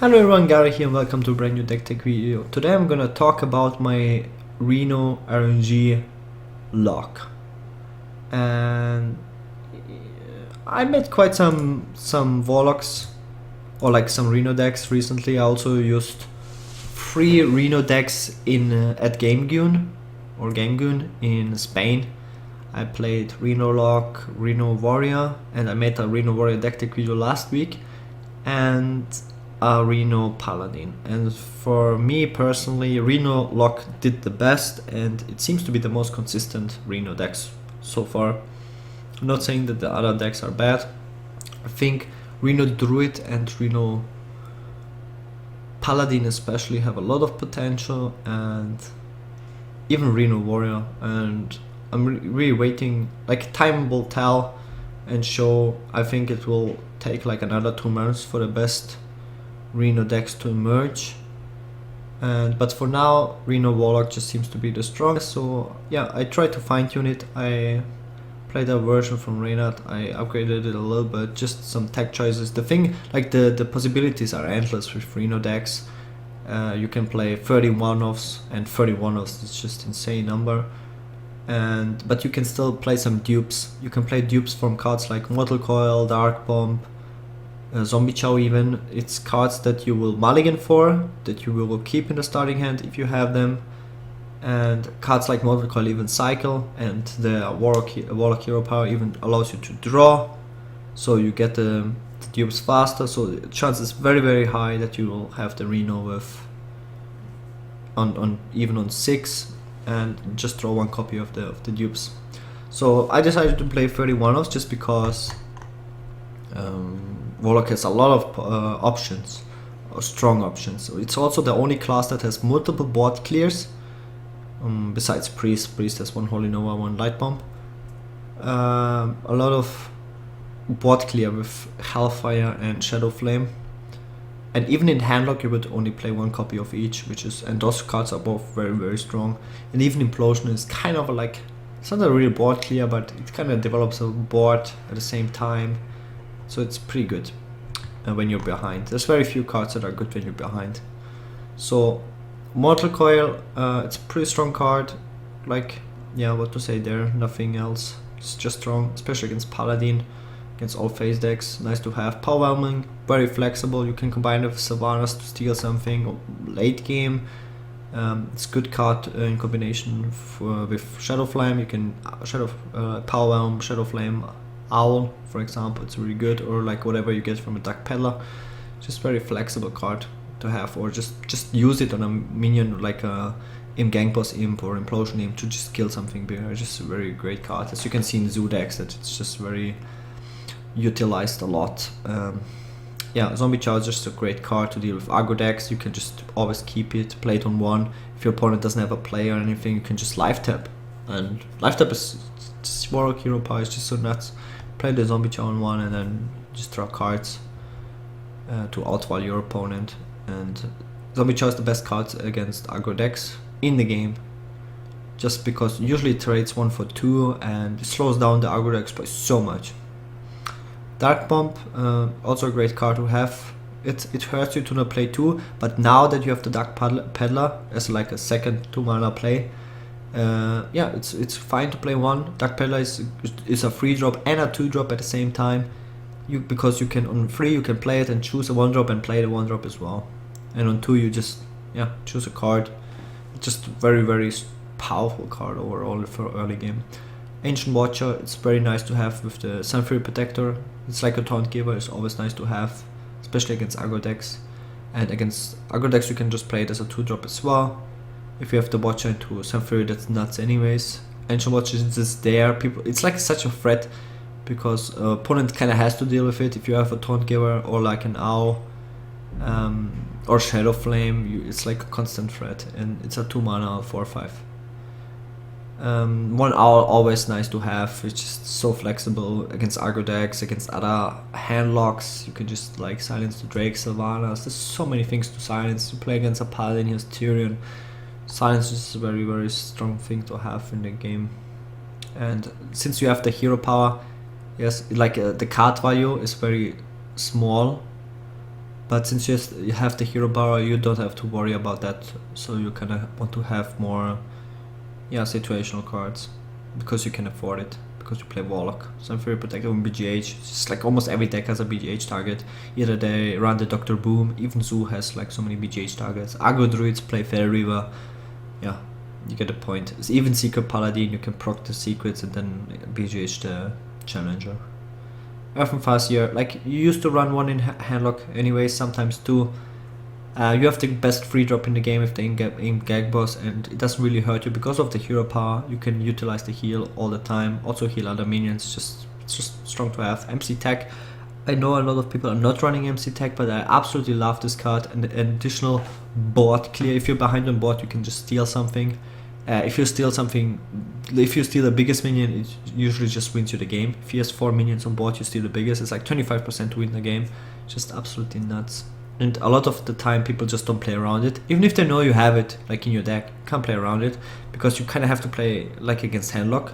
Hello everyone, Gaara here and welcome to a brand new deck tech video. Today I'm gonna talk about my Reno RNG lock. And I made quite some Warlocks or like some Reno decks recently. I also used 3 Reno decks in at GameGoon in Spain. I played RenoLock, Reno Warrior, and I made a Reno Warrior deck tech video last week, and a Reno Paladin. And for me personally, RenoLock did the best, and it seems to be the most consistent Reno decks so far. I'm not saying that the other decks are bad. I think Reno Druid and Reno Paladin especially have a lot of potential, and even Reno Warrior. And I'm really waiting, like time will tell and show. I think it will take like another 2 months for the best Reno decks to emerge, but for now Reno Warlock just seems to be the strongest. So yeah, I tried to fine tune it. I played a version from Reynad. I upgraded it a little bit, just some tech choices. The thing, like the possibilities are endless with Reno decks. You can play 30 one-offs, and 30 one-offs is just insane number. But you can still play some dupes. You can play dupes from cards like Mortal Coil, Dark Bomb, Zombie Chow even. It's cards that you will mulligan for, that you will keep in the starting hand if you have them. And cards like Mortal Coil even cycle, and the Warlock Hero Power even allows you to draw, so you get the dupes faster. So the chance is very high that you will have the Reno with even on 6 and just draw 1 copy of the dupes. So I decided to play 31 offs just because Warlock has a lot of options, strong options. So it's also the only class that has multiple board clears, besides Priest. Priest has 1 Holy Nova, 1 Light Bomb. A lot of board clear with Hellfire and Shadow Flame. And even in Handlock you would only play 1 copy of each, and those cards are both very strong. And even Implosion is kind of like, it's not a real board clear, but it kind of develops a board at the same time. So it's pretty good when you're behind. There's very few cards that are good when you're behind. So Mortal Coil, it's a pretty strong card. Like, yeah, what to say there, nothing else. It's just strong, especially against Paladin, against all phase decks. Nice to have. Powerwhelming, very flexible. You can combine it with Sylvanas to steal something late game. It's a good card in combination with Shadow Flame. You can Powerwhelm, Shadow Flame, Owl, for example. It's really good, or like whatever you get from a Dark Peddler. Just very flexible card to have, or just use it on a minion like a Gang Boss Imp or Implosion Imp to just kill something bigger. Just a very great card. As you can see in Zoo decks, that it's just very utilized a lot. Yeah, Zombie Chow is just a great card to deal with aggro decks. You can just always keep it, play it on 1. If your opponent doesn't have a play or anything, you can just live tap. And live tap is just Warlock Hero Power is just so nuts. Play the Zombie Chow on 1 and then just draw cards to outwall your opponent. And Zombie Chow is the best card against aggro decks in the game, just because usually it trades 1 for 2 and it slows down the aggro decks by so much. Dark Bomb, also a great card to have. It hurts you to not play 2, but now that you have the Dark Peddler as like a second 2 mana play, yeah, it's fine to play 1. Dark Peddler is a 3 drop and a 2 drop at the same time. Because you can, on 3 you can play it and choose a 1 drop and play the 1 drop as well. And on 2 you just choose a card. It's just very powerful card overall for early game. Ancient Watcher, it's very nice to have with the Sunfury Protector. It's like a taunt giver. It's always nice to have, especially against aggro decks. And against aggro decks you can just play it as a 2 drop as well. If you have the Watcher into Sunfury, that's nuts anyways. Ancient Watcher is just there. It's like such a threat, because opponent kind of has to deal with it. If you have a taunt giver or like an Owl or Shadow Flame, it's like a constant threat, and it's a 2 mana 4/5. 1 Owl, always nice to have. It's just so flexible against aggro decks, against other handlocks. You can just like silence the Drake, Sylvanas. There's so many things to silence. You play against a Paladin, he has Tyrion. Silence is a very strong thing to have in the game. And since you have the hero power, yes, like the card value is very small, But since you have the hero bar, you don't have to worry about that. So you kind of want to have more, yeah, situational cards because you can afford it. Because you play Warlock, so I'm very protective on BGH. It's just like almost every deck has a BGH target. Either they run the Dr. Boom, even Zoo has like so many BGH targets. Aggro Druids play Fairy Reaver. Yeah, you get the point. It's even Secret Paladin, you can proc the secrets and then BGH the challenger. Often fast here, like you used to run one in Handlock anyway, sometimes two. You have the best free drop in the game if they in gag boss, and it doesn't really hurt you because of the hero power. You can utilize the heal all the time, also heal other minions. It's just strong to have. MC Tech, I know a lot of people are not running MC Tech, but I absolutely love this card. And an additional board clear. If you're behind on board, you can just steal something. If you steal the biggest minion, it usually just wins you the game. If he has 4 minions on board, you steal the biggest. It's like 25% to win the game. Just absolutely nuts. And a lot of the time people just don't play around it. Even if they know you have it like in your deck, you can't play around it because you kind of have to play like against Handlock.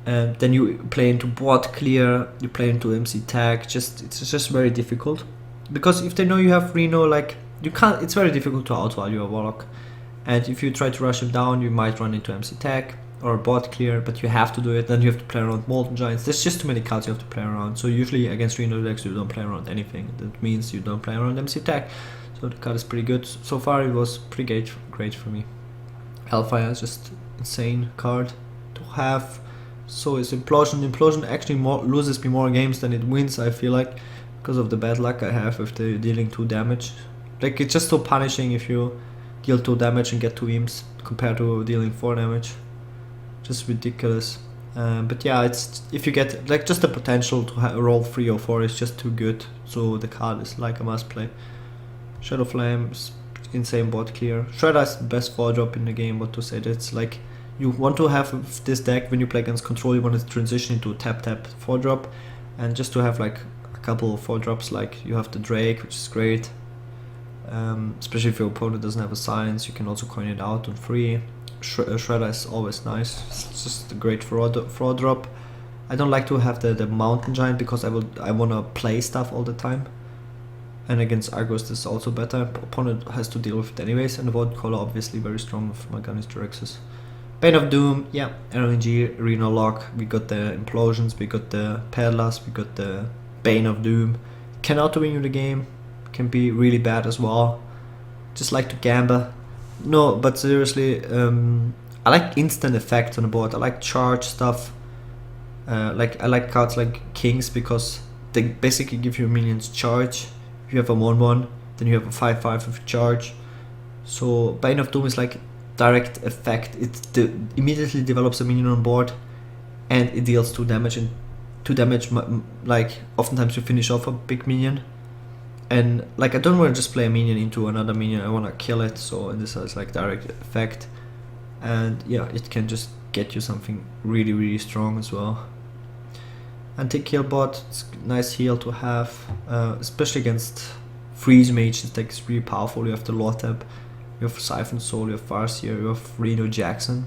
And then you play into board clear, you play into MC tag. It's just very difficult because if they know you have Reno, like you can't. It's very difficult to outvalue a Warlock. And if you try to rush him down, you might run into MC tag or board clear, but you have to do it. Then you have to play around Molten Giants. There's just too many cards you have to play around. So usually against Reno decks you don't play around anything. That means you don't play around MC Tech. So the card is pretty good. So far it was pretty great for me. Hellfire is just insane card to have. So is Implosion. Implosion actually loses me more games than it wins, I feel like, because of the bad luck I have if they're dealing 2 damage. Like it's just so punishing if you deal 2 damage and get 2 imps compared to dealing 4 damage. Just ridiculous. But yeah, it's if you get like just the potential to roll 3 or 4 is just too good. So the card is like a must play. Shadow Flame is insane board clear. Shredder is the best 4-drop in the game. What to say? It's like you want to have this deck when you play against control. You want to transition into a tap 4-drop, and just to have like a couple of 4-drops. Like you have the Drake, which is great. Especially if your opponent doesn't have a science, you can also coin it out on 3. Shredder is always nice. It's just a great fraud drop. I don't like to have the Mountain Giant because I wanna play stuff all the time. And against Argos this is also better. Opponent has to deal with it anyways. And the Void Caller obviously very strong with Mal'Ganis Jaraxxus. Bane of Doom, yeah, RNG, RenoLock. We got the Implosions, we got the Peddlers, we got the Bane of Doom. Can auto-win you the game. Can be really bad as well. Just like to gamble. No, but seriously, I like instant effects on the board. I like charge stuff. I like cards like Kings because they basically give your minions charge. If you have a 1/1, then you have a 5/5 with charge. So Bane of Doom is like direct effect. It immediately develops a minion on board, and it deals 2 damage. And 2 damage, like oftentimes you finish off a big minion. And like I don't want to just play a minion into another minion, I want to kill it. So this has like direct effect, and yeah, it can just get you something really strong as well. Anti-kill bot, it's nice heal to have, especially against freeze mage. This deck is really powerful. You have the Lotep, you have Siphon Soul, you have Farseer, you have Reno Jackson,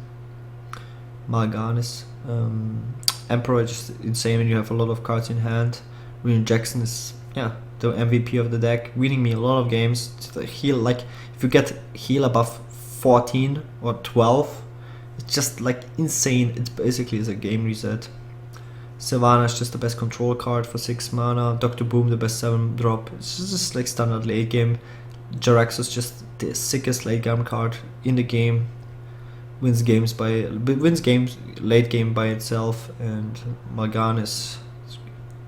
Mal'Ganis, Emperor is just insane when you have a lot of cards in hand. Reno Jackson is the MVP of the deck, winning me a lot of games. The heal, like if you get heal above 14 or 12, it's just like insane. It basically is a game reset. Sylvana is just the best control card for 6 mana. Dr. Boom the best 7-drop. It's just like standard late game. Jaraxxus just the sickest late game card in the game. Wins games late game by itself, and Mal'Ganis is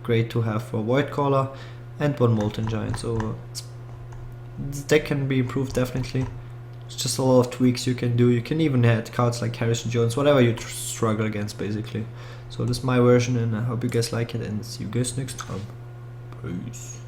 great to have for Void Caller. And 1 Molten Giant, so this deck can be improved definitely. It's just a lot of tweaks you can do. You can even add cards like Harrison Jones, whatever you struggle against basically. So this is my version, and I hope you guys like it, and see you guys next time. Peace.